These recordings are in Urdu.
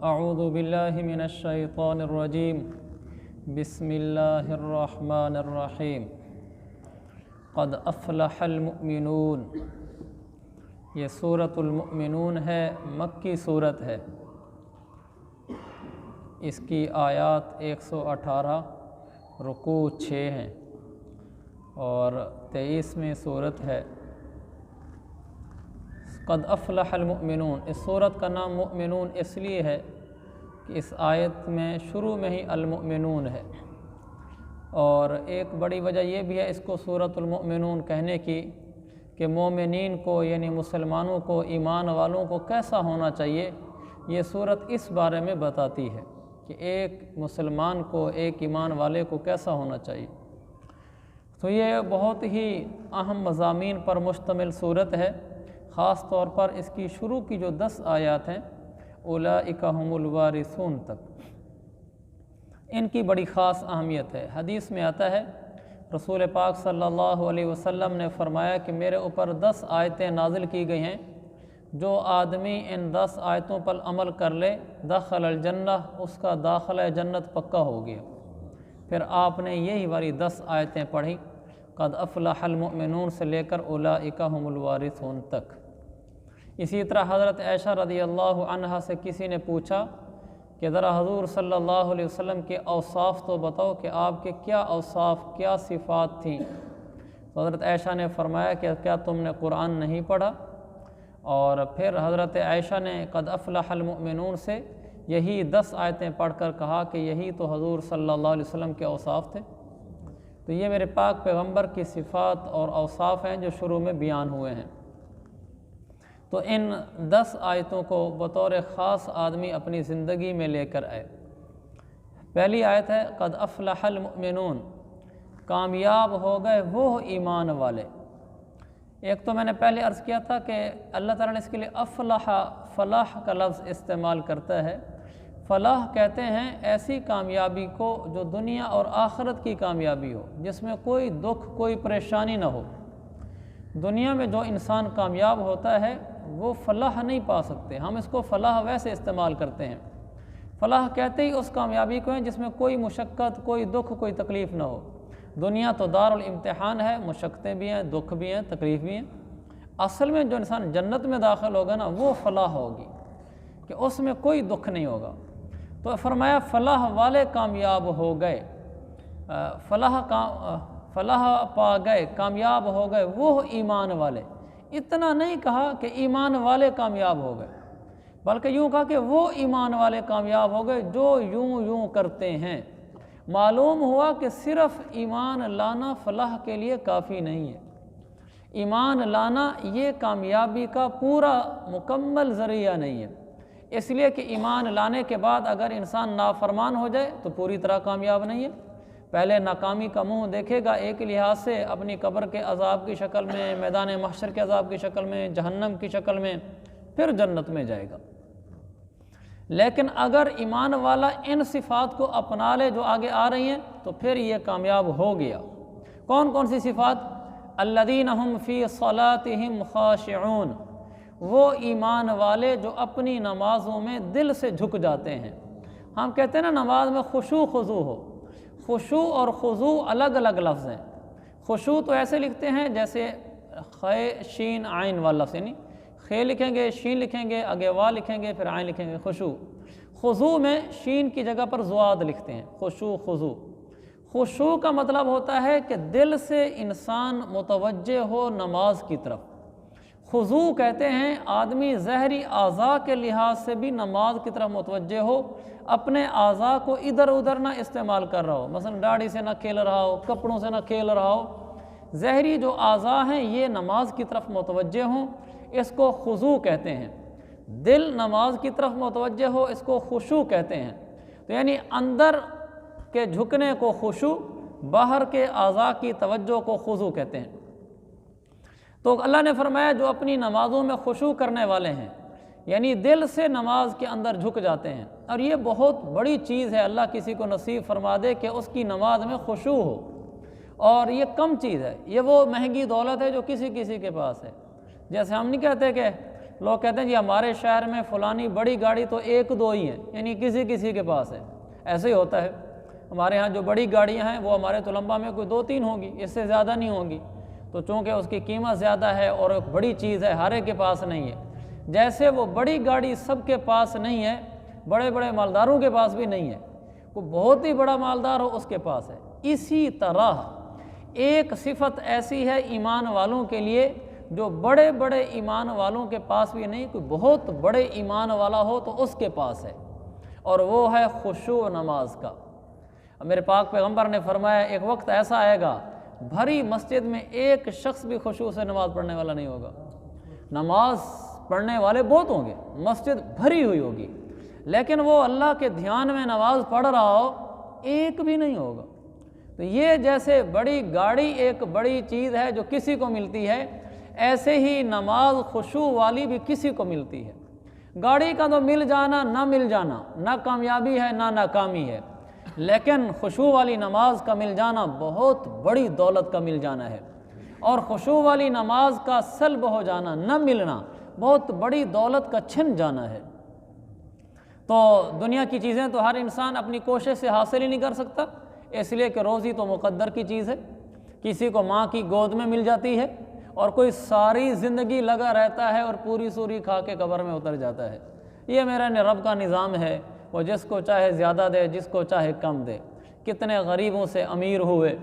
اعوذ باللہ من الشیطان الرجیم بسم اللہ الرحمن الرحیم قد افلح المؤمنون۔ یہ سورۃ المؤمنون ہے، مکی سورت ہے۔ اس کی آیات 118، رکوع 6 ہیں اور 23ویں سورت ہے۔ قد افلح المؤمنون، اس سورت کا نام مؤمنون اس لیے ہے کہ اس آیت میں شروع میں ہی المؤمنون ہے، اور ایک بڑی وجہ یہ بھی ہے اس کو سورۃ المؤمنون کہنے کی کہ مومنین کو یعنی مسلمانوں کو، ایمان والوں کو کیسا ہونا چاہیے، یہ سورت اس بارے میں بتاتی ہے کہ ایک مسلمان کو، ایک ایمان والے کو کیسا ہونا چاہیے۔ تو یہ بہت ہی اہم مضامین پر مشتمل سورت ہے، خاص طور پر اس کی شروع کی جو 10 آیات ہیں اولئک ھم الوارثون تک، ان کی بڑی خاص اہمیت ہے۔ حدیث میں آتا ہے رسول پاک صلی اللہ علیہ وسلم نے فرمایا کہ میرے اوپر 10 آیتیں نازل کی گئی ہیں، جو آدمی ان 10 آیتوں پر عمل کر لے دخل الجنہ، اس کا داخلہ جنت پکا ہو گیا۔ پھر آپ نے یہی والی 10 آیتیں پڑھی، قد افلح المؤمنون سے لے کر اولئک ھم الوارثون تک۔ اسی طرح حضرت عائشہ رضی اللہ عنہا سے کسی نے پوچھا کہ ذرا حضور صلی اللہ علیہ وسلم کے اوصاف تو بتاؤ کہ آپ کے کیا اوصاف، کیا صفات تھیں۔ تو حضرت عائشہ نے فرمایا کہ کیا تم نے قرآن نہیں پڑھا؟ اور پھر حضرت عائشہ نے قد افلح المؤمنون سے یہی 10 آیتیں پڑھ کر کہا کہ یہی تو حضور صلی اللہ علیہ وسلم کے اوصاف تھے۔ تو یہ میرے پاک پیغمبر کی صفات اور اوصاف ہیں جو شروع میں بیان ہوئے ہیں۔ تو ان 10 آیتوں کو بطور خاص آدمی اپنی زندگی میں لے کر آئے۔ پہلی آیت ہے قد افلح المؤمنون، کامیاب ہو گئے وہ ایمان والے۔ ایک تو میں نے پہلے عرض کیا تھا کہ اللہ تعالیٰ نے اس کے لیے افلح، فلاح کا لفظ استعمال کرتا ہے۔ فلاح کہتے ہیں ایسی کامیابی کو جو دنیا اور آخرت کی کامیابی ہو، جس میں کوئی دکھ، کوئی پریشانی نہ ہو۔ دنیا میں جو انسان کامیاب ہوتا ہے وہ فلاح نہیں پا سکتے، ہم اس کو فلاح ویسے استعمال کرتے ہیں۔ فلاح کہتے ہی اس کامیابی کو ہیں جس میں کوئی مشقت، کوئی دکھ، کوئی تکلیف نہ ہو۔ دنیا تو دار الامتحان ہے، مشقتیں بھی ہیں، دکھ بھی ہیں، تکلیف بھی ہیں۔ اصل میں جو انسان جنت میں داخل ہوگا نا، وہ فلاح ہوگی کہ اس میں کوئی دکھ نہیں ہوگا۔ تو فرمایا فلاح والے کامیاب ہو گئے، فلاح پا گئے، کامیاب ہو گئے وہ ایمان والے۔ اتنا نہیں کہا کہ ایمان والے کامیاب ہو گئے، بلکہ یوں کہا کہ وہ ایمان والے کامیاب ہو گئے جو یوں کرتے ہیں۔ معلوم ہوا کہ صرف ایمان لانا فلاح کے لیے کافی نہیں ہے۔ ایمان لانا یہ کامیابی کا پورا مکمل ذریعہ نہیں ہے، اس لیے کہ ایمان لانے کے بعد اگر انسان نافرمان ہو جائے تو پوری طرح کامیاب نہیں ہے۔ پہلے ناکامی کا منہ دیکھے گا ایک لحاظ سے، اپنی قبر کے عذاب کی شکل میں، میدان محشر کے عذاب کی شکل میں، جہنم کی شکل میں، پھر جنت میں جائے گا۔ لیکن اگر ایمان والا ان صفات کو اپنا لے جو آگے آ رہی ہیں تو پھر یہ کامیاب ہو گیا۔ کون کون سی صفات؟ الذین ھم فی صلاتہم خاشعون، وہ ایمان والے جو اپنی نمازوں میں دل سے جھک جاتے ہیں۔ ہم کہتے ہیں نا نماز میں خشوع خضوع ہو، خشوع اور خضوع الگ الگ لفظ ہیں۔ خشوع تو ایسے لکھتے ہیں جیسے خے شین عین والا لفظ، یعنی خے لکھیں گے، شین لکھیں گے، آگے وا لکھیں گے، پھر عین لکھیں گے، خشوع۔ خضوع میں شین کی جگہ پر زواد لکھتے ہیں، خشوع خضوع۔ خشوع کا مطلب ہوتا ہے کہ دل سے انسان متوجہ ہو نماز کی طرف۔ خضوع کہتے ہیں آدمی ظاہری اعضاء کے لحاظ سے بھی نماز کی طرف متوجہ ہو، اپنے اعضاء کو ادھر ادھر نہ استعمال کر رہا ہو، مثلا داڑھی سے نہ کھیل رہا ہو، کپڑوں سے نہ کھیل رہا ہو۔ ظاہری جو اعضاء ہیں یہ نماز کی طرف متوجہ ہوں، اس کو خضوع کہتے ہیں۔ دل نماز کی طرف متوجہ ہو، اس کو خشوع کہتے ہیں۔ تو یعنی اندر کے جھکنے کو خشوع، باہر کے اعضاء کی توجہ کو خضوع کہتے ہیں۔ تو اللہ نے فرمایا جو اپنی نمازوں میں خشوع کرنے والے ہیں، یعنی دل سے نماز کے اندر جھک جاتے ہیں۔ اور یہ بہت بڑی چیز ہے، اللہ کسی کو نصیب فرما دے کہ اس کی نماز میں خشوع ہو، اور یہ کم چیز ہے، یہ وہ مہنگی دولت ہے جو کسی کے پاس ہے۔ جیسے ہم نہیں کہتے کہ لوگ کہتے ہیں جی ہمارے شہر میں فلانی بڑی گاڑی تو 1-2 ہی ہیں، یعنی کسی کے پاس ہے۔ ایسے ہی ہوتا ہے، ہمارے ہاں جو بڑی گاڑیاں ہیں وہ ہمارے طلباء میں کوئی 2-3 ہوں گی، اس سے زیادہ نہیں ہوں گی، تو چونکہ اس کی قیمت زیادہ ہے اور ایک بڑی چیز ہے، ہر ایک کے پاس نہیں ہے۔ جیسے وہ بڑی گاڑی سب کے پاس نہیں ہے، بڑے بڑے مالداروں کے پاس بھی نہیں ہے، کوئی بہت ہی بڑا مالدار ہو اس کے پاس ہے۔ اسی طرح ایک صفت ایسی ہے ایمان والوں کے لیے جو بڑے بڑے ایمان والوں کے پاس بھی نہیں، کوئی بہت بڑے ایمان والا ہو تو اس کے پاس ہے، اور وہ ہے خشوع نماز کا۔ میرے پاک پیغمبر نے فرمایا ایک وقت ایسا آئے گا بھری مسجد میں ایک شخص بھی خشوع سے نماز پڑھنے والا نہیں ہوگا۔ نماز پڑھنے والے بہت ہوں گے، مسجد بھری ہوئی ہوگی، لیکن وہ اللہ کے دھیان میں نماز پڑھ رہا ہو ایک بھی نہیں ہوگا۔ تو یہ جیسے بڑی گاڑی ایک بڑی چیز ہے جو کسی کو ملتی ہے، ایسے ہی نماز خشوع والی بھی کسی کو ملتی ہے۔ گاڑی کا تو مل جانا نہ مل جانا، نہ کامیابی ہے نہ ناکامی ہے، لیکن خشوع والی نماز کا مل جانا بہت بڑی دولت کا مل جانا ہے، اور خشوع والی نماز کا سلب ہو جانا، نہ ملنا، بہت بڑی دولت کا چھن جانا ہے۔ تو دنیا کی چیزیں تو ہر انسان اپنی کوشش سے حاصل ہی نہیں کر سکتا، اس لیے کہ روزی تو مقدر کی چیز ہے، کسی کو ماں کی گود میں مل جاتی ہے اور کوئی ساری زندگی لگا رہتا ہے اور پوری سوری کھا کے قبر میں اتر جاتا ہے۔ یہ میرا رب کا نظام ہے، وہ جس کو چاہے زیادہ دے، جس کو چاہے کم دے۔ کتنے غریبوں سے امیر ہوئے،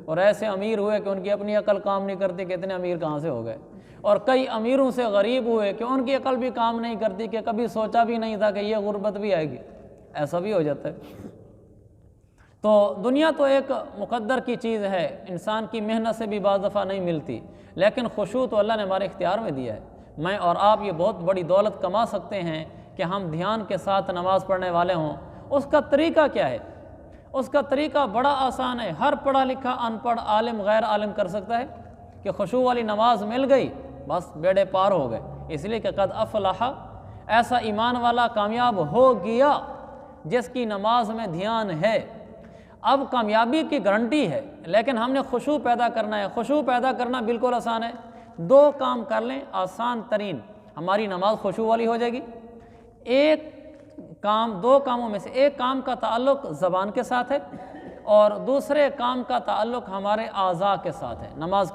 اور ایسے امیر ہوئے کہ ان کی اپنی عقل کام نہیں کرتی کہ اتنے امیر کہاں سے ہو گئے، اور کئی امیروں سے غریب ہوئے کہ ان کی عقل بھی کام نہیں کرتی کہ کبھی سوچا بھی نہیں تھا کہ یہ غربت بھی آئے گی، ایسا بھی ہو جاتا ہے۔ تو دنیا تو ایک مقدر کی چیز ہے، انسان کی محنت سے بھی بعض دفعہ نہیں ملتی، لیکن خشوع تو اللہ نے ہمارے اختیار میں دیا ہے۔ میں اور آپ یہ بہت بڑی دولت کما سکتے ہیں کہ ہم دھیان کے ساتھ نماز پڑھنے والے ہوں۔ اس کا طریقہ کیا ہے؟ اس کا طریقہ بڑا آسان ہے، ہر پڑھا لکھا ان پڑھ عالم غیر عالم کر سکتا ہے کہ خشوع والی نماز مل گئی بس بیڑے پار ہو گئے، اس لیے کہ قد افلح، ایسا ایمان والا کامیاب ہو گیا جس کی نماز میں دھیان ہے۔ اب کامیابی کی گارنٹی ہے، لیکن ہم نے خشوع پیدا کرنا ہے۔ خشوع پیدا کرنا بالکل آسان ہے، 2 کام کر لیں آسان ترین، ہماری نماز خشوع والی ہو جائے گی۔ ایک کام، 2 کاموں میں سے ایک کام کا تعلق زبان کے ساتھ ہے، اور دوسرے کام کا تعلق ہمارے اعضاء کے ساتھ ہے۔ نماز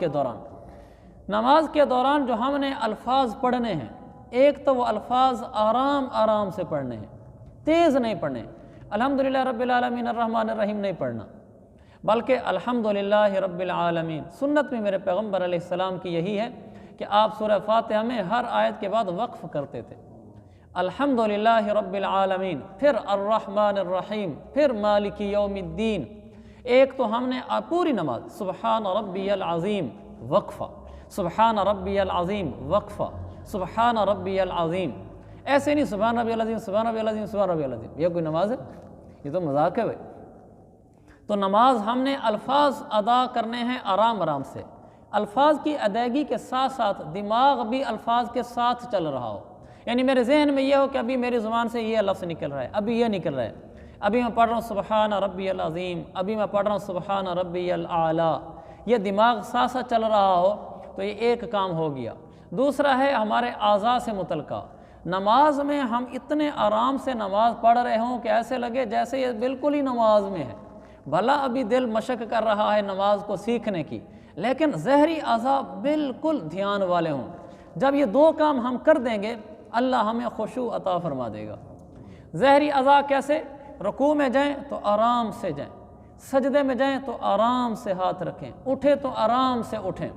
کے دوران جو ہم نے الفاظ پڑھنے ہیں، ایک تو وہ الفاظ آرام آرام سے پڑھنے ہیں، تیز نہیں پڑھنے۔ الحمدللہ رب العالمین الرحمن الرحیم نہیں پڑھنا، بلکہ الحمدللہ رب العالمین۔ سنت میں میرے پیغمبر علیہ السلام کی یہی ہے کہ آپ سورہ فاتحہ میں ہر آیت کے بعد وقف کرتے تھے، الحمدللہ رب العالمین، پھر الرحمن الرحیم، پھر مالک یوم الدین۔ ایک تو ہم نے پوری نماز سبحان ربی العظیم وقفہ، سبحان ربی العظیم وقفہ، سبحان ربی العظیم، ایسے نہیں سبحان ربی العظیم سبحان ربی العظیم سبحان ربی العظیم، یہ کوئی نماز ہے؟ یہ تو مذاق ہے بھائی۔ تو نماز ہم نے الفاظ ادا کرنے ہیں آرام آرام سے، الفاظ کی ادائیگی کے ساتھ ساتھ دماغ بھی الفاظ کے ساتھ چل رہا ہو، یعنی میرے ذہن میں یہ ہو کہ ابھی میری زبان سے یہ لفظ نکل رہا ہے، ابھی یہ نکل رہا ہے، ابھی میں پڑھ رہا ہوں سبحان ربی العظیم، ابھی میں پڑھ رہا ہوں سبحان ربی الاعلیٰ، یہ دماغ ساتھ ساتھ چل رہا ہو تو یہ ایک کام ہو گیا۔ دوسرا ہے ہمارے اعضاء سے متعلقہ، نماز میں ہم اتنے آرام سے نماز پڑھ رہے ہوں کہ ایسے لگے جیسے یہ بالکل ہی نماز میں ہے، بھلا ابھی دل مشق کر رہا ہے نماز کو سیکھنے کی، لیکن ظاہری اعضاء بالکل دھیان والے ہوں۔ جب یہ 2 کام ہم کر دیں گے اللہ ہمیں خشوع عطا فرما دے گا۔ ظاہری اعضاء کیسے؟ رکوع میں جائیں تو آرام سے جائیں، سجدے میں جائیں تو آرام سے ہاتھ رکھیں، اٹھیں تو آرام سے اٹھیں،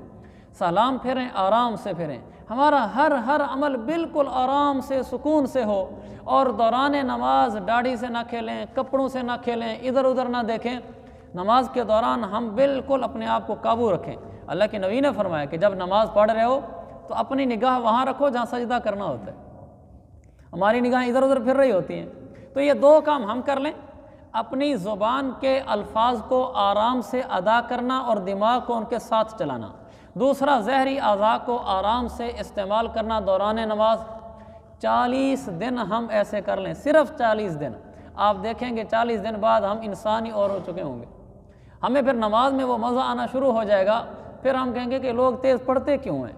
سلام پھیریں آرام سے پھیریں، ہمارا ہر عمل بالکل آرام سے سکون سے ہو، اور دوران نماز داڑھی سے نہ کھیلیں، کپڑوں سے نہ کھیلیں، ادھر ادھر نہ دیکھیں۔ نماز کے دوران ہم بالکل اپنے آپ کو قابو رکھیں۔ اللہ کے نبی نے فرمایا کہ جب نماز پڑھ رہے ہو تو اپنی نگاہ وہاں رکھو جہاں سجدہ کرنا ہوتا ہے، ہماری نگاہیں ادھر ادھر پھر رہی ہوتی ہیں۔ تو یہ 2 کام ہم کر لیں، اپنی زبان کے الفاظ کو آرام سے ادا کرنا اور دماغ کو ان کے ساتھ چلانا، دوسرا ظاہری اعضاء کو آرام سے استعمال کرنا دوران نماز۔ 40 دن ہم ایسے کر لیں، صرف 40 دن، آپ دیکھیں گے 40 دن بعد ہم انسانی اور ہو چکے ہوں گے، ہمیں پھر نماز میں وہ مزہ آنا شروع ہو جائے گا، پھر ہم کہیں گے کہ لوگ تیز پڑھتے کیوں ہیں؟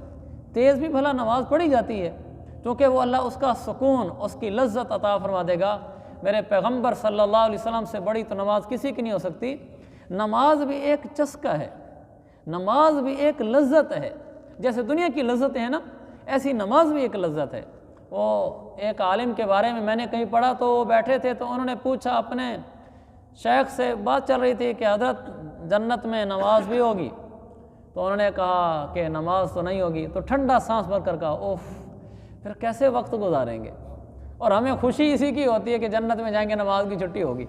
تیز بھی بھلا نماز پڑھی جاتی ہے، چونکہ وہ اللہ اس کا سکون، اس کی لذت عطا فرما دے گا۔ میرے پیغمبر صلی اللہ علیہ وسلم سے بڑی تو نماز کسی کی نہیں ہو سکتی۔ نماز بھی ایک چسکا ہے، نماز بھی ایک لذت ہے، جیسے دنیا کی لذتیں ہیں نا، ایسی نماز بھی ایک لذت ہے۔ وہ ایک عالم کے بارے میں نے کہیں پڑھا، تو وہ بیٹھے تھے تو انہوں نے پوچھا، اپنے شیخ سے بات چل رہی تھی کہ حضرت جنت میں نماز بھی ہوگی، تو انہوں نے کہا کہ نماز تو نہیں ہوگی، تو ٹھنڈا سانس بھر کر کہا اوف، پھر کیسے وقت گزاریں گے؟ اور ہمیں خوشی اسی کی ہوتی ہے کہ جنت میں جائیں گے، نماز کی چھٹی ہوگی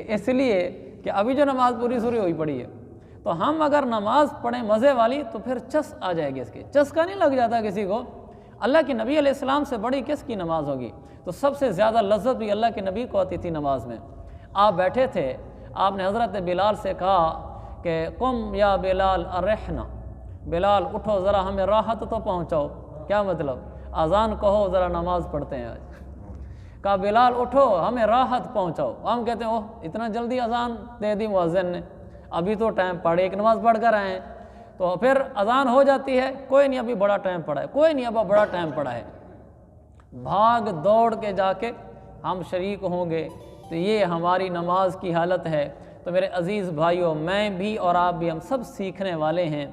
اس لیے کہ ابھی جو نماز پوری سوری ہوئی پڑی ہے، تو ہم اگر نماز پڑھیں مزے والی تو پھر چس آ جائے گی، اس کی چسکا نہیں لگ جاتا کسی کو۔ اللہ کے نبی علیہ السلام سے بڑی کس کی نماز ہوگی؟ تو سب سے زیادہ لذت بھی اللہ کے نبی کو آتی تھی نماز میں۔ آپ بیٹھے تھے، آپ نے حضرت بلال سے کہا کہ قم یا بلال ارحنا، بلال اٹھو ذرا ہمیں راحت تو پہنچاؤ۔ کیا مطلب؟ اذان کہو ذرا نماز پڑھتے ہیں آج۔ کہا بلال اٹھو ہمیں راحت پہنچاؤ۔ ہم کہتے ہیں اوہ اتنا جلدی اذان دے دی مؤذن نے، ابھی تو ٹائم پڑھے، ایک نماز پڑھ کر آئے ہیں۔ تو پھر اذان ہو جاتی ہے، کوئی نہیں ابھی بڑا ٹائم پڑا ہے، کوئی نہیں ابا بڑا ٹائم پڑا ہے، بھاگ دوڑ کے جا کے ہم شریک ہوں گے۔ تو یہ ہماری نماز کی حالت ہے۔ تو میرے عزیز بھائیوں، میں بھی اور آپ بھی، ہم سب سیکھنے والے ہیں۔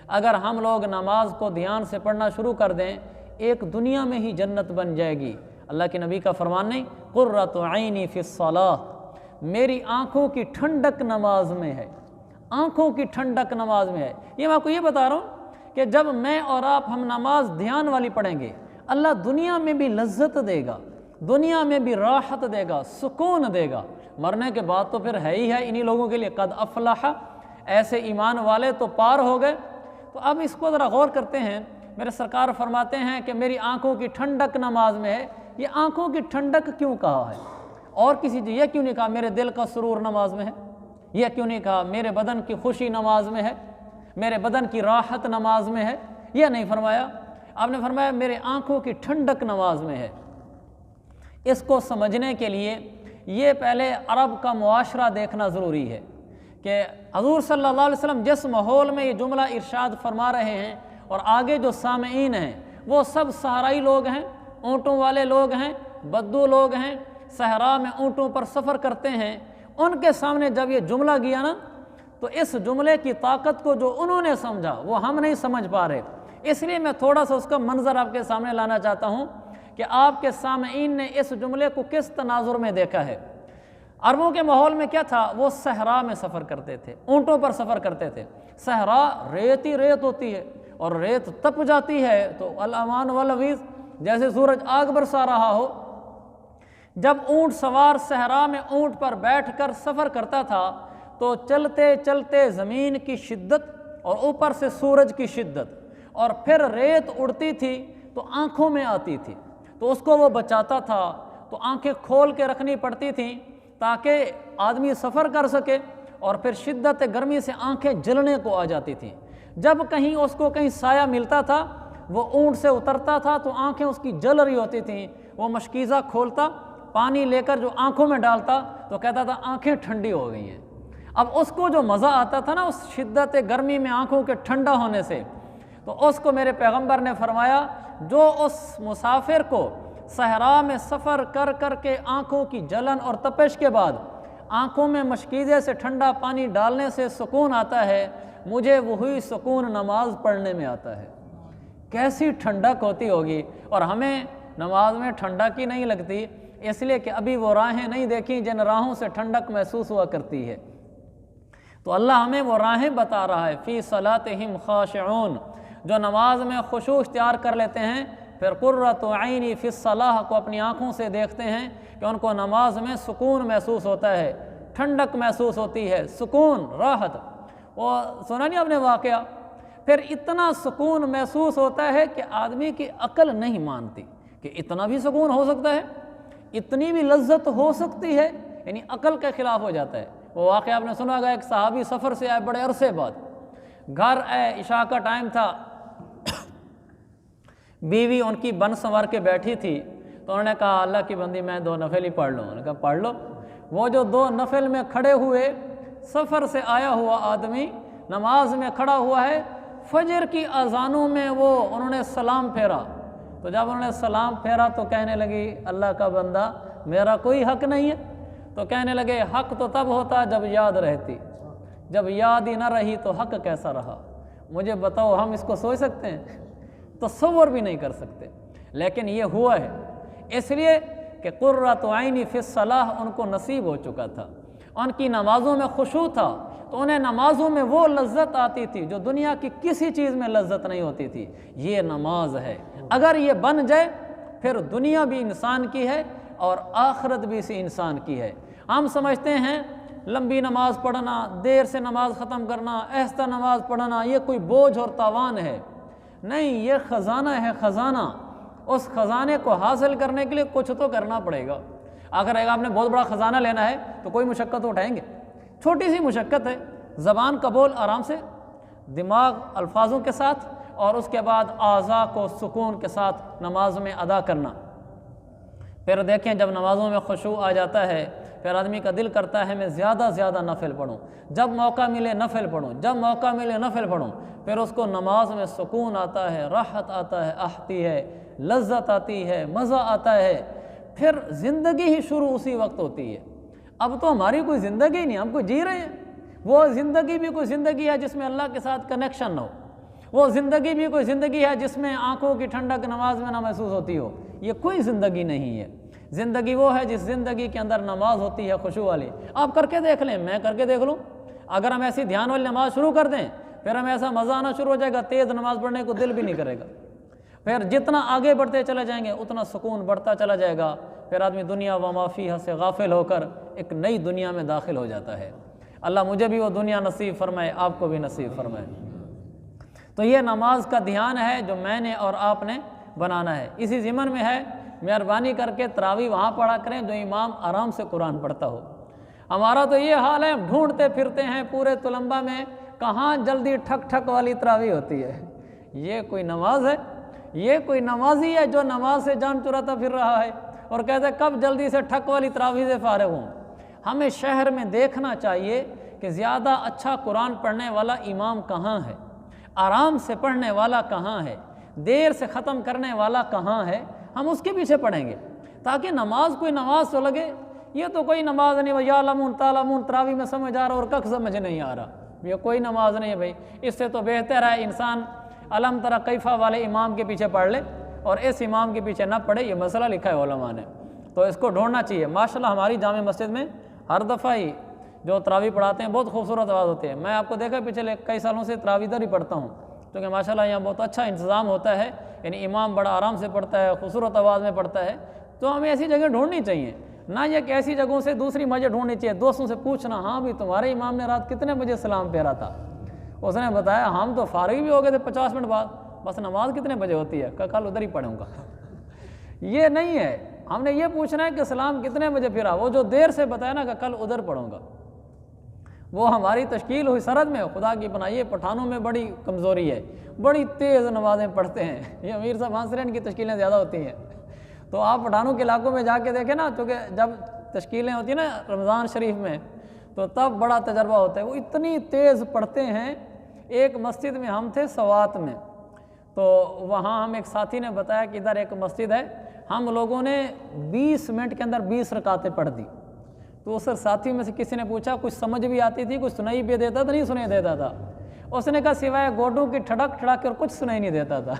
اگر ہم لوگ نماز کو دھیان سے پڑھنا شروع کر دیں، ایک دنیا میں ہی جنت بن جائے گی۔ اللہ کے نبی کا فرمان نہیں، قرۃ عینی فی الصلاۃ، میری آنکھوں کی ٹھنڈک نماز میں ہے، آنکھوں کی ٹھنڈک نماز میں ہے۔ یہ میں آپ کو یہ بتا رہا ہوں کہ جب میں اور آپ ہم نماز دھیان والی پڑھیں گے، اللہ دنیا میں بھی لذت دے گا، دنیا میں بھی راحت دے گا، سکون دے گا۔ مرنے کے بعد تو پھر ہے ہی ہے انہی لوگوں کے لیے، قد افلح، ایسے ایمان والے تو پار ہو گئے۔ تو اب اس کو ذرا غور کرتے ہیں۔ میرے سرکار فرماتے ہیں کہ میری آنکھوں کی ٹھنڈک نماز میں ہے۔ یہ آنکھوں کی ٹھنڈک کیوں کہا ہے؟ اور کسی چیز یہ کیوں نہیں کہا میرے دل کا سرور نماز میں ہے؟ یہ کیوں نہیں کہا میرے بدن کی خوشی نماز میں ہے، میرے بدن کی راحت نماز میں ہے؟ یہ نہیں فرمایا، آپ نے فرمایا میرے آنکھوں کی ٹھنڈک نماز میں ہے۔ اس کو سمجھنے کے لیے یہ پہلے عرب کا معاشرہ دیکھنا ضروری ہے کہ حضور صلی اللہ علیہ وسلم جس ماحول میں یہ جملہ ارشاد فرما رہے ہیں، اور آگے جو سامعین ہیں وہ سب صحرائی لوگ ہیں، اونٹوں والے لوگ ہیں، بدو لوگ ہیں، صحرا میں اونٹوں پر سفر کرتے ہیں۔ ان کے سامنے جب یہ جملہ گیا نا، تو اس جملے کی طاقت کو جو انہوں نے سمجھا وہ ہم نہیں سمجھ پا رہے۔ اس لیے میں تھوڑا سا اس کا منظر آپ کے سامنے لانا چاہتا ہوں کہ آپ کے سامعین نے اس جملے کو کس تناظر میں دیکھا ہے۔ عربوں کے ماحول میں کیا تھا؟ وہ صحرا میں سفر کرتے تھے، اونٹوں پر سفر کرتے تھے۔ صحرا ریت ہی ریت ہوتی ہے، اور ریت تپ جاتی ہے تو الامان والعویز، جیسے سورج آگ برسا رہا ہو۔ جب اونٹ سوار صحرا میں اونٹ پر بیٹھ کر سفر کرتا تھا تو چلتے چلتے زمین کی شدت اور اوپر سے سورج کی شدت، اور پھر ریت اڑتی تھی تو آنکھوں میں آتی تھی، تو اس کو وہ بچاتا تھا۔ تو آنکھیں کھول کے رکھنی پڑتی تھیں تاکہ آدمی سفر کر سکے، اور پھر شدت گرمی سے آنکھیں جلنے کو آ جاتی تھیں۔ جب کہیں اس کو کہیں سایہ ملتا تھا، وہ اونٹ سے اترتا تھا تو آنکھیں اس کی جل رہی ہوتی تھیں، وہ مشکیزہ کھولتا، پانی لے کر جو آنکھوں میں ڈالتا تو کہتا تھا آنکھیں ٹھنڈی ہو گئی ہیں۔ اب اس کو جو مزہ آتا تھا نا اس شدت گرمی میں آنکھوں کے ٹھنڈا ہونے سے، تو اس کو میرے پیغمبر نے فرمایا جو اس مسافر کو صحرا میں سفر کر کر کے آنکھوں کی جلن اور تپش کے بعد آنکھوں میں مشکیزے سے ٹھنڈا پانی ڈالنے سے سکون آتا ہے، مجھے وہی سکون نماز پڑھنے میں آتا ہے۔ کیسی ٹھنڈک ہوتی ہوگی، اور ہمیں نماز میں ٹھنڈک ہی نہیں لگتی، اس لیے کہ ابھی وہ راہیں نہیں دیکھیں جن راہوں سے ٹھنڈک محسوس ہوا کرتی ہے۔ تو اللہ ہمیں وہ راہیں بتا رہا ہے، فی صلاتہم خاشعون، جو نماز میں خشوع اختیار کر لیتے ہیں، پھر قرۃ عینی فی الصلاۃ کو اپنی آنکھوں سے دیکھتے ہیں کہ ان کو نماز میں سکون محسوس ہوتا ہے، ٹھنڈک محسوس ہوتی ہے، سکون، راحت۔ وہ سنا نہیں آپ نے واقعہ؟ پھر اتنا سکون محسوس ہوتا ہے کہ آدمی کی عقل نہیں مانتی کہ اتنا بھی سکون ہو سکتا ہے، اتنی بھی لذت ہو سکتی ہے، یعنی عقل کے خلاف ہو جاتا ہے۔ وہ واقعہ آپ نے سنا ہوگا، ایک صحابی سفر سے آئے بڑے عرصے بعد، گھر آئے، عشاء کا ٹائم تھا، بیوی ان کی بن سنور کے بیٹھی تھی، تو انہوں نے کہا اللہ کی بندی میں 2 نفل ہی پڑھ لوں۔ انہوں نے کہا پڑھ لو۔ وہ جو 2 نفل میں کھڑے ہوئے، سفر سے آیا ہوا آدمی نماز میں کھڑا ہوا ہے، فجر کی اذانوں میں وہ انہوں نے سلام پھیرا، تو جب انہوں نے سلام پھیرا تو کہنے لگی اللہ کا بندہ میرا کوئی حق نہیں ہے. تو کہنے لگے حق تو تب ہوتا جب یاد رہتی، جب یاد ہی نہ رہی تو حق کیسا رہا. مجھے بتاؤ ہم اس کو سوچ سکتے ہیں؟ تصور بھی نہیں کر سکتے. لیکن یہ ہوا ہے اس لیے کہ قرۃ عینی فی الصلاۃ ان کو نصیب ہو چکا تھا. ان کی نمازوں میں خشوع تھا تو انہیں نمازوں میں وہ لذت آتی تھی جو دنیا کی کسی چیز میں لذت نہیں ہوتی تھی. یہ نماز ہے. اگر یہ بن جائے پھر دنیا بھی انسان کی ہے اور آخرت بھی اسی انسان کی ہے. ہم سمجھتے ہیں لمبی نماز پڑھنا، دیر سے نماز ختم کرنا، آہستہ نماز پڑھنا یہ کوئی بوجھ اور تاوان ہے. نہیں، یہ خزانہ ہے، خزانہ. اس خزانے کو حاصل کرنے کے لیے کچھ تو کرنا پڑے گا. اگر آپ نے بہت بڑا خزانہ لینا ہے تو کوئی مشقت اٹھائیں گے. چھوٹی سی مشقت ہے، زبان کا بول آرام سے، دماغ الفاظوں کے ساتھ، اور اس کے بعد اعضاء کو سکون کے ساتھ نماز میں ادا کرنا. پھر دیکھیں جب نمازوں میں خشوع آ جاتا ہے پھر آدمی کا دل کرتا ہے میں زیادہ زیادہ نفل پڑھوں، جب موقع ملے نفل پڑھوں، جب موقع ملے نفل پڑھوں. پھر اس کو نماز میں سکون آتا ہے، راحت آتا ہے، آتی ہے، لذت آتی ہے، مزہ آتا ہے. پھر زندگی ہی شروع اسی وقت ہوتی ہے. اب تو ہماری کوئی زندگی نہیں، ہم کوئی جی رہے ہیں. وہ زندگی بھی کوئی زندگی ہے جس میں اللہ کے ساتھ کنیکشن نہ ہو. وہ زندگی بھی کوئی زندگی ہے جس میں آنکھوں کی ٹھنڈک نماز میں نہ محسوس ہوتی ہو. یہ کوئی زندگی نہیں ہے. زندگی وہ ہے جس زندگی کے اندر نماز ہوتی ہے خشوع والی. آپ کر کے دیکھ لیں، میں کر کے دیکھ لوں. اگر ہم ایسی دھیان والی نماز شروع کر دیں پھر ہمیں ایسا مزہ آنا شروع ہو جائے گا، تیز نماز پڑھنے کو دل بھی نہیں کرے گا. پھر جتنا آگے بڑھتے چلے جائیں گے اتنا سکون بڑھتا چلا جائے گا. پھر آدمی دنیا و ما فیہا سے غافل ہو کر ایک نئی دنیا میں داخل ہو جاتا ہے. اللہ مجھے بھی وہ دنیا نصیب فرمائے، آپ کو بھی نصیب فرمائے. تو یہ نماز کا دھیان ہے جو میں نے اور آپ نے بنانا ہے. اسی ضمن میں ہے مہربانی کر کے تراویح وہاں پڑھا کریں جو امام آرام سے قرآن پڑھتا ہو. ہمارا تو یہ حال ہے، ڈھونڈتے پھرتے ہیں پورے تلمبہ میں کہاں جلدی ٹھک ٹھک والی تراویح ہوتی ہے. یہ کوئی نماز ہے؟ یہ کوئی نمازی ہے جو نماز سے جان چراتا پھر رہا ہے اور کہتا ہے کب جلدی سے ٹھک والی تراویح سے فارغ ہوں. ہمیں شہر میں دیکھنا چاہیے کہ زیادہ اچھا قرآن پڑھنے والا امام کہاں ہے، آرام سے پڑھنے والا کہاں ہے، دیر سے ختم کرنے والا کہاں ہے. ہم اس کے پیچھے پڑھیں گے تاکہ نماز کوئی نماز تو لگے. یہ تو کوئی نماز نہیں بھائی، یعلمون تعلمون تراویح میں سمجھ آ رہا اور کخ سمجھ نہیں آ رہا. یہ کوئی نماز نہیں ہے بھائی. اس سے تو بہتر ہے انسان علم تری کیفا والے امام کے پیچھے پڑھ لے اور اس امام کے پیچھے نہ پڑھے. یہ مسئلہ لکھا ہے علماء نے، تو اس کو ڈھونڈنا چاہیے. ماشاءاللہ ہماری جامع مسجد میں ہر دفعہ ہی جو تراویح پڑھاتے ہیں بہت خوبصورت آواز ہوتی ہے. میں آپ کو دیکھا پچھلے کئی سالوں سے تراویح ادھر ہی پڑھتا ہوں کیونکہ ماشاءاللہ یہاں بہت اچھا انتظام ہوتا ہے. یعنی امام بڑا آرام سے پڑھتا ہے، خوبصورت آواز میں پڑھتا ہے. تو ہمیں ایسی جگہ ڈھونڈنی چاہیے، نہ یہ کہ ایسی جگہوں سے دوسری مسجد ڈھونڈنی چاہیے. دوستوں سے پوچھنا ہاں بھی تمہارے امام نے رات کتنے بجے سلام پھیرا تھا؟ اس نے بتایا ہم تو فارغ بھی ہو گئے تھے 50 منٹ بعد، بس نماز کتنے بجے ہوتی ہے؟ کل ادھر ہی پڑھوں گا. یہ نہیں ہے. ہم نے یہ پوچھنا ہے کہ سلام کتنے بجے پھرا. وہ جو دیر سے بتایا نا کہ کل ادھر پڑھوں گا، وہ ہماری تشکیل ہوئی سرحد میں. خدا کی پناہ یہ پٹھانوں میں بڑی کمزوری ہے، بڑی تیز نمازیں پڑھتے ہیں. یہ امیر صاحب ہانسرین کی تشکیلیں زیادہ ہوتی ہیں. تو آپ پٹھانوں کے علاقوں میں جا کے دیکھیں نا، چونکہ جب تشکیلیں ہوتی ہیں نا رمضان شریف میں تو تب بڑا تجربہ ہوتا ہے. وہ اتنی تیز پڑھتے ہیں. ایک مسجد میں ہم تھے سوات میں، تو وہاں ہم ایک ساتھی نے بتایا کہ ادھر ایک مسجد ہے، ہم لوگوں نے 20 منٹ کے اندر 20 رکعتیں پڑھ دی. تو اس ساتھی میں سے کسی نے پوچھا کچھ سمجھ بھی آتی تھی، کچھ سنائی بھی دیتا تھا؟ نہیں سنائی دیتا تھا. اس نے کہا سوائے گوڈوں کی ٹھڑک ٹھڑک اور کچھ سنائی نہیں دیتا تھا.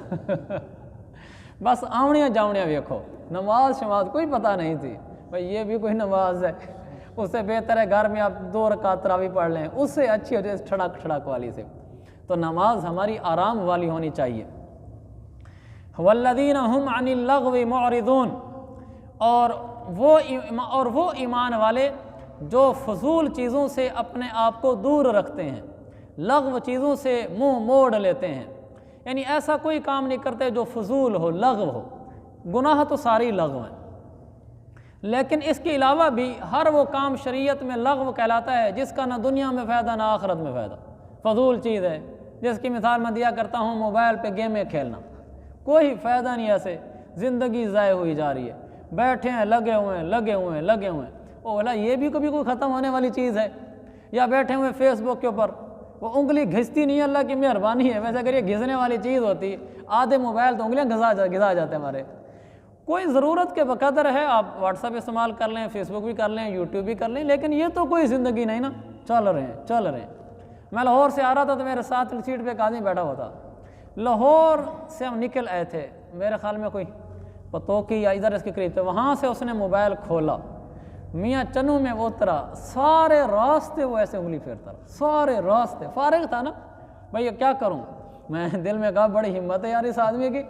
بس آوڑیاں جاوڑیاں دیکھو، نماز شماز کوئی پتہ نہیں تھی. بھائی یہ بھی کوئی نماز ہے؟ اس سے بہتر ہے گھر میں آپ 2 رکعت تراویح پڑھ لیں، اس سے اچھی ہو جائے ٹھڑک ٹھڑک والی سے. تو نماز ہماری آرام والی ہونی چاہیے. والذین هم عن اللغو معرضون، اور وہ ایمان والے جو فضول چیزوں سے اپنے آپ کو دور رکھتے ہیں، لغو چیزوں سے منہ موڑ لیتے ہیں. یعنی ایسا کوئی کام نہیں کرتے جو فضول ہو، لغو ہو. گناہ تو ساری لغو ہیں، لیکن اس کے علاوہ بھی ہر وہ کام شریعت میں لغو کہلاتا ہے جس کا نہ دنیا میں فائدہ نہ آخرت میں فائدہ. فضول چیز ہے، جس کی مثال میں دیا کرتا ہوں موبائل پہ گیمیں کھیلنا. کوئی فائدہ نہیں، ایسے زندگی ضائع ہوئی جا رہی ہے. بیٹھے ہیں لگے ہوئے ہیں. او اللہ، یہ بھی کبھی کوئی ختم ہونے والی چیز ہے؟ یا بیٹھے ہوئے فیس بک کے اوپر وہ انگلی گھستی نہیں ہے، اللہ کی مہربانی ہے، ویسے اگر یہ گھسنے والی چیز ہوتی آدھے موبائل تو انگلیاں گھسا جاتے ہمارے۔ کوئی ضرورت کے بقدر ہے، آپ واٹس ایپ استعمال کر لیں، فیس بک بھی کر لیں، یوٹیوب بھی کر لیں، لیکن یہ تو کوئی زندگی نہیں نا، چل رہے ہیں۔ میں لاہور سے آ رہا تھا تو میرے ساتھ سیٹ پہ ایک آدمی بیٹھا ہوا تھا، لاہور سے ہم نکل آئے تھے، میرے خیال میں کوئی پتوکی یا ادھر اس کے قریب تھے، وہاں سے اس نے موبائل کھولا، میاں چنو میں وہ اترا، سارے راستے وہ ایسے انگلی پھیرتا رہا، سارے راستے، فارغ تھا نا بھائی یہ کیا کروں، میں دل میں کہا بڑی ہمت ہے یار اس آدمی کی،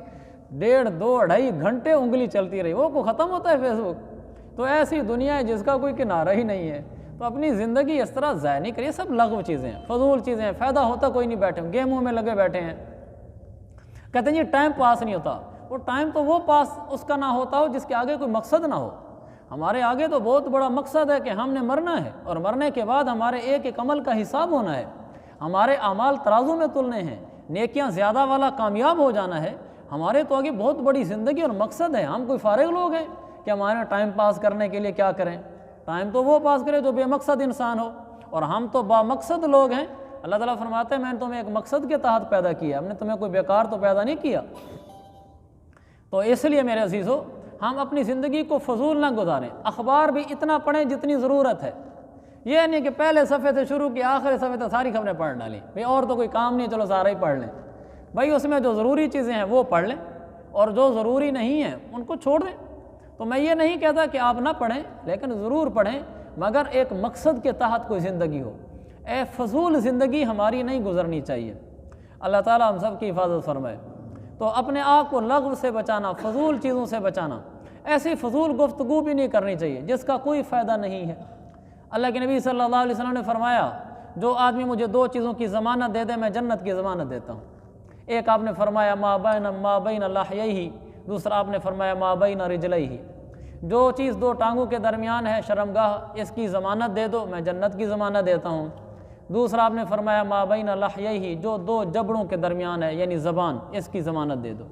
1.5 2 2.5 گھنٹے انگلی چلتی رہی، وہ کو ختم ہوتا ہے فیس بک، تو ایسی دنیا ہے جس کا کوئی کنارہ ہی نہیں ہے۔ تو اپنی زندگی اس طرح ضائع نہیں کریے، سب لغو چیزیں ہیں، فضول چیزیں ہیں، فائدہ ہوتا کوئی نہیں، بیٹھے گیموں میں لگے بیٹھے ہیں، کہتے ہیں جی ٹائم پاس نہیں ہوتا، وہ ٹائم تو وہ پاس اس کا نہ ہوتا ہو جس کے آگے کوئی مقصد نہ ہو، ہمارے آگے تو بہت بڑا مقصد ہے کہ ہم نے مرنا ہے، اور مرنے کے بعد ہمارے ایک ایک عمل کا حساب ہونا ہے، ہمارے اعمال ترازو میں تلنے ہیں، نیکیاں زیادہ والا کامیاب ہو جانا ہے، ہمارے تو آگے بہت بڑی زندگی اور مقصد ہے، ہم کوئی فارغ لوگ ہیں کہ ہمارے ٹائم پاس کرنے کے لیے کیا کریں، ٹائم تو وہ پاس کرے جو بے مقصد انسان ہو، اور ہم تو با مقصد لوگ ہیں۔ اللہ تعالیٰ فرماتے ہیں میں نے تمہیں ایک مقصد کے تحت پیدا کیا، ہم نے تمہیں کوئی بیکار تو پیدا نہیں کیا، تو اس لیے میرے عزیزو ہم اپنی زندگی کو فضول نہ گزاریں، اخبار بھی اتنا پڑھیں جتنی ضرورت ہے، یہ نہیں کہ پہلے صفحے سے شروع کی آخری صفحے تک ساری خبریں پڑھ ڈالیں، بھئی اور تو کوئی کام نہیں چلو سارا ہی پڑھ لیں، بھائی اس میں جو ضروری چیزیں ہیں وہ پڑھ لیں، اور جو ضروری نہیں ہیں ان کو چھوڑ دیں۔ تو میں یہ نہیں کہتا کہ آپ نہ پڑھیں، لیکن ضرور پڑھیں، مگر ایک مقصد کے تحت کوئی زندگی ہو، فضول زندگی ہماری نہیں گزرنی چاہیے۔ اللہ تعالیٰ ہم سب کی حفاظت فرمائے۔ تو اپنے آپ کو لغو سے بچانا، فضول چیزوں سے بچانا، ایسی فضول گفتگو بھی نہیں کرنی چاہیے جس کا کوئی فائدہ نہیں ہے۔ اللہ کے نبی صلی اللہ علیہ وسلم نے فرمایا جو آدمی مجھے 2 چیزوں کی ضمانت دے دے میں جنت کی ضمانت دیتا ہوں۔ ایک آپ نے فرمایا ما بین لحییہ، دوسرا آپ نے فرمایا ما بین رجلیہ، جو چیز 2 ٹانگوں کے درمیان ہے شرمگاہ، اس کی ضمانت دے دو میں جنت کی ضمانت دیتا ہوں۔ دوسرا آپ نے فرمایا ما بین لحییہ، جو 2 جبڑوں کے درمیان ہے یعنی زبان، اس کی ضمانت دے دو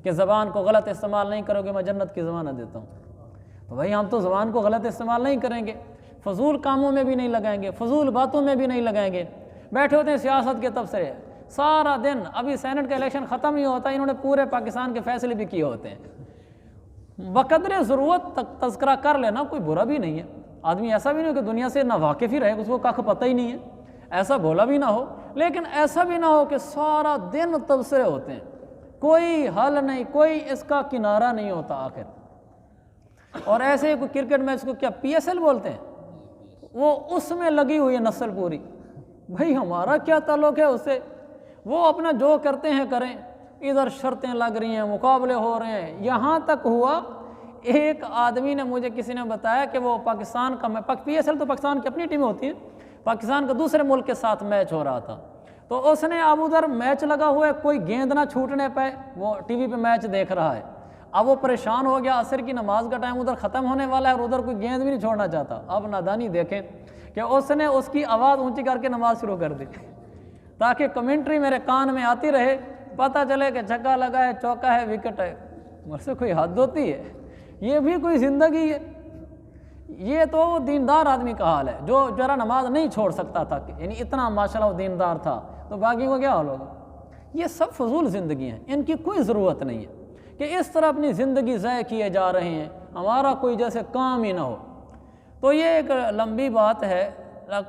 کہ زبان کو غلط استعمال نہیں کرو گے میں جنت کی ضمانت دیتا ہوں۔ تو بھائی ہم تو زبان کو غلط استعمال نہیں کریں گے، فضول کاموں میں بھی نہیں لگائیں گے، فضول باتوں میں بھی نہیں لگائیں گے، بیٹھے ہوتے ہیں سیاست کے تبصرے سارا دن، ابھی سینٹ کا الیکشن ختم نہیں ہوتا، انہوں نے پورے پاکستان کے فیصلے بھی کیے ہوتے ہیں، بقدر ضرورت تک تذکرہ کر لینا کوئی برا بھی نہیں ہے، آدمی ایسا بھی نہیں ہو کہ دنیا سے نہ واقف ہی رہے، اس کو کخ پتہ ہی نہیں ہے، ایسا بولا بھی نہ ہو، لیکن ایسا بھی نہ ہو کہ سارا دن تبصرے ہوتے ہیں، کوئی حل نہیں، کوئی اس کا کنارہ نہیں ہوتا آخر۔ اور ایسے کوئی کرکٹ میچ کو کیا PSL بولتے ہیں، وہ اس میں لگی ہوئی ہے نسل پوری، بھائی ہمارا کیا تعلق ہے اس سے، وہ اپنا جو کرتے ہیں کریں، ادھر شرطیں لگ رہی ہیں، مقابلے ہو رہے ہیں، یہاں تک ہوا ایک آدمی نے مجھے کسی نے بتایا کہ وہ پاکستان کا PSL تو پاکستان کی اپنی ٹیم ہوتی ہے، پاکستان کا دوسرے ملک کے ساتھ میچ ہو رہا تھا، تو اس نے اب ادھر میچ لگا ہوا ہے، کوئی گیند نہ چھوٹنے پائے، وہ ٹی وی پہ میچ دیکھ رہا ہے، اب وہ پریشان ہو گیا، عصر کی نماز کا ٹائم ادھر ختم ہونے والا ہے اور ادھر کوئی گیند بھی نہیں چھوڑنا چاہتا، اب نادانی دیکھیں کہ اس نے اس کی آواز اونچی کر کے نماز شروع کر دی تاکہ کمنٹری میرے کان میں آتی رہے، پتہ چلے کہ چھکا لگا ہے، چوکا ہے، وکٹ ہے، مجھ سے کوئی حد ہوتی ہے، یہ بھی کوئی زندگی ہے؟ یہ تو وہ دیندار آدمی کا حال ہے جو ذرا نماز نہیں چھوڑ سکتا تھا، یعنی اتنا ماشاءاللہ وہ دیندار تھا، تو باقی کو کیا حال ہوگا؟ یہ سب فضول زندگی ہیں، ان کی کوئی ضرورت نہیں ہے کہ اس طرح اپنی زندگی ضائع کیے جا رہے ہیں، ہمارا کوئی جیسے کام ہی نہ ہو۔ تو یہ ایک لمبی بات ہے،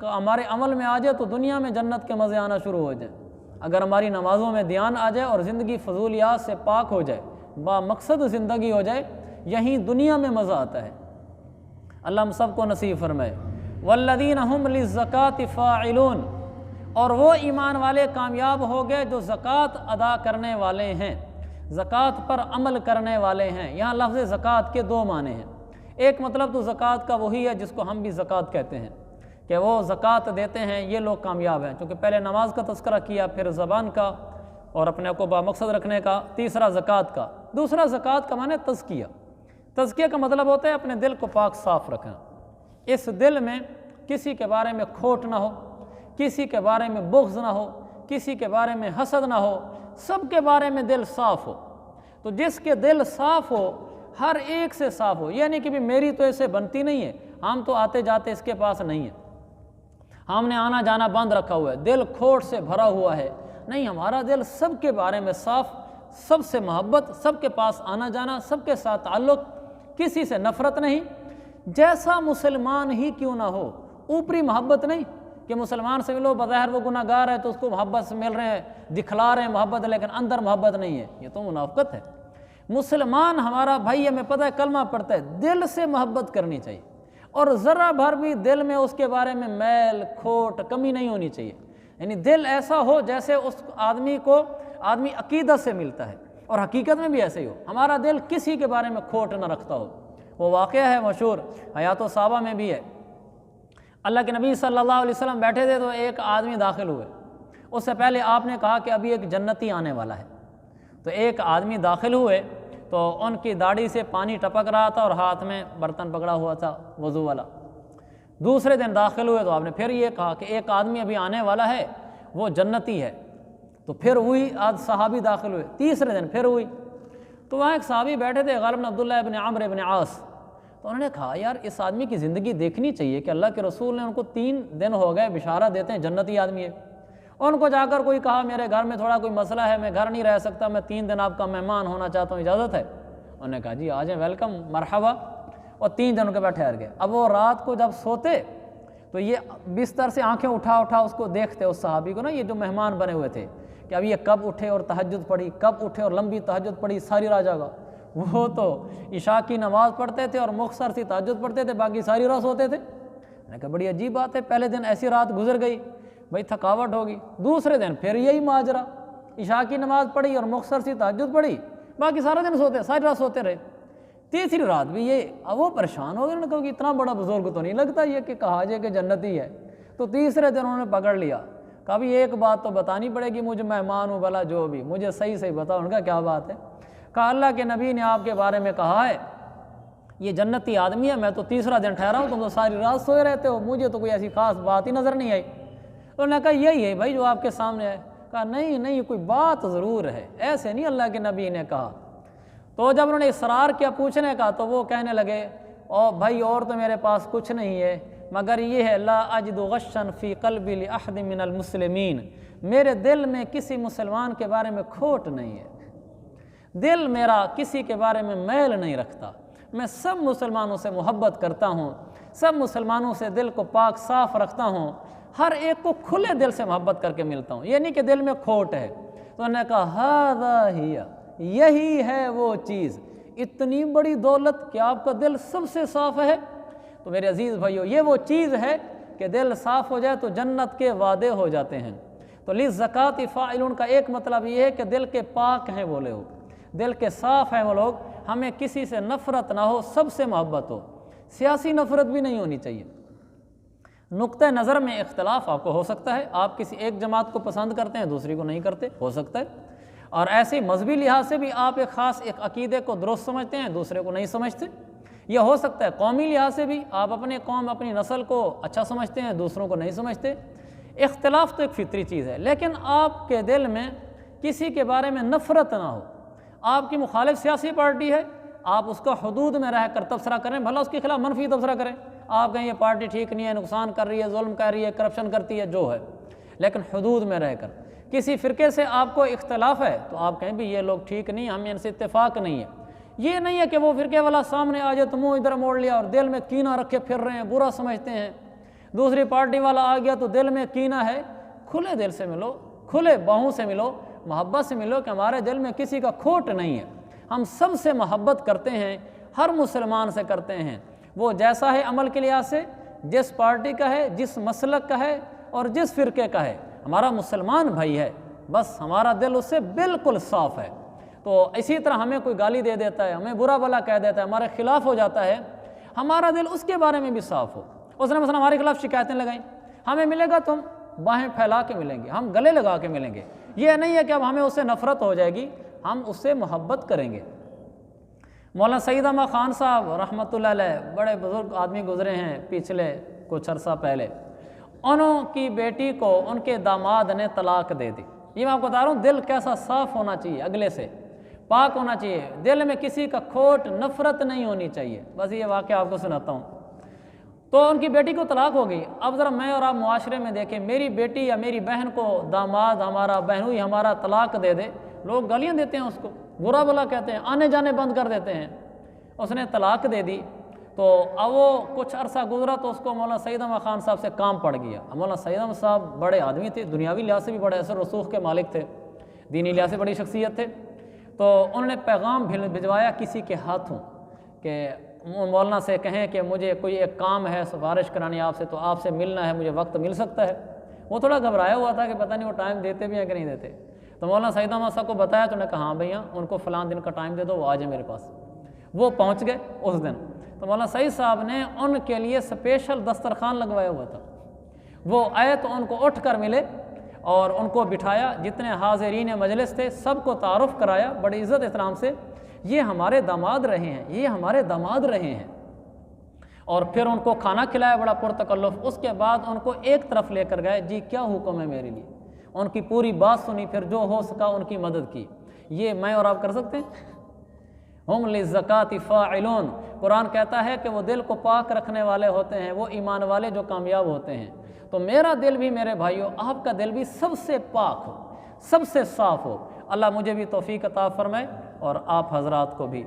ہمارے عمل میں آ جائے تو دنیا میں جنت کے مزے آنا شروع ہو جائیں، اگر ہماری نمازوں میں دھیان آ جائے اور زندگی فضولیات سے پاک ہو جائے، با مقصد زندگی ہو جائے، یہیں دنیا میں مزہ آتا ہے۔ اللہ ہم سب کو نصیب فرمائے۔ والذین ہم للزکاۃ فاعلون، اور وہ ایمان والے کامیاب ہو گئے جو زکوٰۃ ادا کرنے والے ہیں، زکوٰۃ پر عمل کرنے والے ہیں۔ یہاں لفظ زکوٰۃ کے 2 معنی ہیں، ایک مطلب تو زکوٰۃ کا وہی ہے جس کو ہم بھی زکوٰۃ کہتے ہیں کہ وہ زکوٰۃ دیتے ہیں، یہ لوگ کامیاب ہیں، چونکہ پہلے نماز کا تذکرہ کیا، پھر زبان کا اور اپنے کو با مقصد رکھنے کا، تیسرا زکوٰۃ کا۔ دوسرا زکوٰۃ کا معنی تزکیہ، تزکیہ کا مطلب ہوتا ہے اپنے دل کو پاک صاف رکھنا، اس دل میں کسی کے بارے میں کھوٹ نہ ہو، کسی کے بارے میں بغض نہ ہو، کسی کے بارے میں حسد نہ ہو، سب کے بارے میں دل صاف ہو۔ تو جس کے دل صاف ہو، ہر ایک سے صاف ہو، یہ نہیں کہ بھی میری تو ایسے بنتی نہیں ہے، ہم تو آتے جاتے اس کے پاس نہیں ہیں، ہم نے آنا جانا بند رکھا ہوا ہے، دل کھوٹ سے بھرا ہوا ہے۔ نہیں، ہمارا دل سب کے بارے میں صاف، سب سے محبت، سب کے پاس آنا جانا، سب کے ساتھ تعلق، کسی سے نفرت نہیں، جیسا مسلمان ہی کیوں نہ ہو۔ اوپری محبت نہیں کہ مسلمان سے ملو، بظاہر وہ گناہ گار ہے تو اس کو محبت سے مل رہے ہیں، دکھلا رہے ہیں محبت، لیکن اندر محبت نہیں ہے، یہ تو منافقت ہے۔ مسلمان ہمارا بھائی، ہمیں پتہ ہے کلمہ پڑھتا ہے، دل سے محبت کرنی چاہیے، اور ذرا بھر بھی دل میں اس کے بارے میں میل کھوٹ کمی نہیں ہونی چاہیے۔ یعنی دل ایسا ہو جیسے اس آدمی کو آدمی عقیدت سے ملتا ہے، اور حقیقت میں بھی ایسے ہی ہو، ہمارا دل کسی کے بارے میں کھوٹ نہ رکھتا ہو۔ وہ واقعہ ہے مشہور، حیات الصحابہ میں بھی ہے۔ اللہ کے نبی صلی اللہ علیہ وسلم بیٹھے تھے تو ایک آدمی داخل ہوئے، اس سے پہلے آپ نے کہا کہ ابھی ایک جنتی آنے والا ہے، تو ایک آدمی داخل ہوئے تو ان کی داڑھی سے پانی ٹپک رہا تھا اور ہاتھ میں برتن پکڑا ہوا تھا وضو والا۔ دوسرے دن داخل ہوئے تو آپ نے پھر یہ کہا کہ ایک آدمی ابھی آنے والا ہے، وہ جنتی ہے، تو پھر ہوئی، آج صحابی داخل ہوئے، تیسرے دن پھر ہوئی، تو وہاں ایک صحابی بیٹھے تھے غالباً عبداللہ ابن عمرو ابن عاص، تو انہوں نے کہا یار اس آدمی کی زندگی دیکھنی چاہیے کہ اللہ کے رسول نے ان کو 3 دن ہو گئے بشارت دیتے ہیں جنتی آدمی ہے، ان کو جا کر کوئی کہا میرے گھر میں تھوڑا کوئی مسئلہ ہے، میں گھر نہیں رہ سکتا، میں 3 دن آپ کا مہمان ہونا چاہتا ہوں، اجازت ہے؟ انہوں نے کہا جی آ جائیں، ویلکم، مرحبا، اور 3 دن کے بعد ٹھہر گئے۔ اب وہ رات کو جب سوتے تو یہ بستر سے آنکھیں اٹھا اس کو دیکھتے، اس صحابی کو نا، یہ جو مہمان بنے ہوئے تھے، کہ اب یہ کب اٹھے اور تہجد پڑھی، کب اٹھے اور لمبی تہجد پڑھی، ساری رات جاگا۔ وہ تو عشاء کی نماز پڑھتے تھے اور مختصر سی تہجد پڑھتے تھے، باقی ساری رات سوتے تھے۔ میں نے کہا بڑی عجیب بات ہے، پہلے دن ایسی رات گزر گئی، بھائی تھکاوٹ ہوگی، دوسرے دن پھر یہی ماجرا، عشاء کی نماز پڑھی اور مختصر سی تہجد پڑھی، باقی سارا دن سوتے، ساری رات سوتے رہے، تیسری رات بھی یہ۔ اب وہ پریشان ہو گئے، انہوں نے کہا کہ اتنا بڑا بزرگ تو نہیں لگتا یہ کہ کہا جائے کہ جنتی ہے۔ تو تیسرے دن انہوں نے پکڑ لیا، کہا بھی ایک بات تو بتانی پڑے گی، مجھے مہمان ہوں بھلا جو بھی، مجھے صحیح بتاؤ۔ ان کا کیا بات ہے؟ کہا اللہ کے نبی نے آپ کے بارے میں کہا ہے یہ جنتی آدمی ہے، میں تو تیسرا دن ٹھہرا ہوں، تم تو ساری رات سوئے رہتے ہو، مجھے تو کوئی ایسی خاص بات ہی نظر نہیں آئی۔ انہوں نے کہا یہی ہے بھائی جو آپ کے سامنے ہے۔ کہا نہیں کوئی بات ضرور ہے، ایسے نہیں اللہ کے نبی نے کہا۔ تو جب انہوں نے اصرار کیا پوچھنے کا تو وہ کہنے لگے او بھائی اور تو میرے پاس کچھ نہیں ہے مگر یہ ہے لا اجد غشا فی قلبی لاحد من المسلمین، میرے دل میں کسی مسلمان کے بارے میں کھوٹ نہیں ہے، دل میرا کسی کے بارے میں میل نہیں رکھتا، میں سب مسلمانوں سے محبت کرتا ہوں، سب مسلمانوں سے دل کو پاک صاف رکھتا ہوں، ہر ایک کو کھلے دل سے محبت کر کے ملتا ہوں، یہ نہیں کہ دل میں کھوٹ ہے۔ تو انہوں نے کہا ھذا ہی، یہی ہے وہ چیز، اتنی بڑی دولت کہ آپ کا دل سب سے صاف ہے۔ تو میرے عزیز بھائیو یہ وہ چیز ہے کہ دل صاف ہو جائے تو جنت کے وعدے ہو جاتے ہیں۔ تو للزکاۃ فاعلون کا ایک مطلب یہ ہے کہ دل کے پاک ہیں وہ لوگ، دل کے صاف ہیں وہ لوگ، ہمیں کسی سے نفرت نہ ہو، سب سے محبت ہو، سیاسی نفرت بھی نہیں ہونی چاہیے۔ نقطہ نظر میں اختلاف آپ کو ہو سکتا ہے، آپ کسی ایک جماعت کو پسند کرتے ہیں دوسری کو نہیں کرتے، ہو سکتا ہے، اور ایسے مذہبی لحاظ سے بھی آپ ایک خاص ایک عقیدے کو درست سمجھتے ہیں دوسرے کو نہیں سمجھتے، یہ ہو سکتا ہے قومی لحاظ سے بھی آپ اپنے قوم اپنی نسل کو اچھا سمجھتے ہیں دوسروں کو نہیں سمجھتے۔ اختلاف تو ایک فطری چیز ہے، لیکن آپ کے دل میں کسی کے بارے میں نفرت نہ ہو۔ آپ کی مخالف سیاسی پارٹی ہے، آپ اس کا حدود میں رہ کر تبصرہ کریں، بھلا اس کے خلاف منفی تبصرہ کریں، آپ کہیں یہ پارٹی ٹھیک نہیں ہے، نقصان کر رہی ہے، ظلم کر رہی ہے، کرپشن کرتی ہے، جو ہے، لیکن حدود میں رہ کر۔ کسی فرقے سے آپ کو اختلاف ہے تو آپ کہیں بھی یہ لوگ ٹھیک نہیں، ہمیں ان سے اتفاق نہیں ہے، یہ نہیں ہے کہ وہ فرقے والا سامنے آ جائے تو منہ ادھر موڑ لیا اور دل میں کینہ رکھے پھر رہے ہیں، برا سمجھتے ہیں، دوسری پارٹی والا آ گیا تو دل میں کینہ ہے۔ کھلے دل سے ملو، کھلے باہوں سے ملو، محبت سے ملو کہ ہمارے دل میں کسی کا کھوٹ نہیں ہے، ہم سب سے محبت کرتے ہیں، ہر مسلمان سے کرتے ہیں، وہ جیسا ہے عمل کے لحاظ سے، جس پارٹی کا ہے، جس مسلک کا ہے اور جس فرقے کا ہے، ہمارا مسلمان بھائی ہے، بس ہمارا دل اس سے بالکل صاف ہے۔ تو اسی طرح ہمیں کوئی گالی دے دیتا ہے، ہمیں برا بھلا کہہ دیتا ہے، ہمارے خلاف ہو جاتا ہے، ہمارا دل اس کے بارے میں بھی صاف ہو۔ اس نے مثلا ہمارے خلاف شکایتیں لگائیں، ہمیں ملے گا تو ہم باہیں پھیلا کے ملیں گے، ہم گلے لگا کے ملیں گے، یہ نہیں ہے کہ اب ہمیں اس سے نفرت ہو جائے گی، ہم اس سے محبت کریں گے۔ مولانا سعید احمد خان صاحب رحمۃ اللہ علیہ بڑے بزرگ آدمی گزرے ہیں پچھلے کچھ عرصہ پہلے، انہوں کی بیٹی کو ان کے داماد نے طلاق دے دی۔ یہ میں آپ کو بتا رہا ہوں دل کیسا صاف ہونا چاہیے، اگلے سے پاک ہونا چاہیے، دل میں کسی کا کھوٹ نفرت نہیں ہونی چاہیے۔ بس یہ واقعہ آپ کو سناتا ہوں۔ تو ان کی بیٹی کو طلاق ہو گئی۔ اب ذرا میں اور آپ معاشرے میں دیکھیں، میری بیٹی یا میری بہن کو داماد ہمارا، بہنوئی ہمارا طلاق دے دے، لوگ گالیاں دیتے ہیں، اس کو برا بلا کہتے ہیں، آنے جانے بند کر دیتے ہیں۔ اس نے طلاق دے دی تو اب وہ کچھ عرصہ گزرا تو اس کو مولانا سعید احمد خان صاحب سے کام پڑ گیا۔ مولانا سعید احمد صاحب بڑے آدمی تھے، دنیاوی لحاظ سے بھی بڑے اثر رسوخ کے مالک تھے، دینی لحاظ سے بڑی شخصیت تھے۔ تو انہوں نے پیغام بھجوایا کسی کے ہاتھوں کہ مولانا سے کہیں کہ مجھے کوئی ایک کام ہے، سفارش کرانی آپ سے، تو آپ سے ملنا ہے، مجھے وقت مل سکتا ہے۔ وہ تھوڑا گھبرایا ہوا تھا کہ پتہ نہیں وہ ٹائم دیتے بھی ہیں کہ نہیں دیتے۔ تو مولانا سعید احمد صاحب کو بتایا تو انہوں نے کہا ہاں بھیا ان کو فلاں دن کا ٹائم دے دو، وہ آ جائے میرے پاس۔ وہ پہنچ گئے اس دن، تو مولانا سعید صاحب نے ان کے لیے اسپیشل دسترخوان لگوایا ہوا تھا۔ وہ آئے تو ان کو اٹھ کر ملے اور ان کو بٹھایا، جتنے حاضرین مجلس تھے سب کو تعارف کرایا بڑی عزت احترام سے، یہ ہمارے داماد رہے ہیں، یہ ہمارے داماد رہے ہیں۔ اور پھر ان کو کھانا کھلایا بڑا پرتکلف۔ اس کے بعد ان کو ایک طرف لے کر گئے، جی کیا حکم ہے میرے لیے، ان کی پوری بات سنی، پھر جو ہو سکا ان کی مدد کی۔ یہ میں اور آپ کر سکتے ہیں؟ ہم للزکاۃ فاعلون، قرآن کہتا ہے کہ وہ دل کو پاک رکھنے والے ہوتے ہیں، وہ ایمان والے جو کامیاب ہوتے ہیں۔ تو میرا دل بھی میرے بھائیوں، آپ کا دل بھی سب سے پاک ہو، سب سے صاف ہو۔ اللہ مجھے بھی توفیق عطا فرمائے اور آپ حضرات کو بھی۔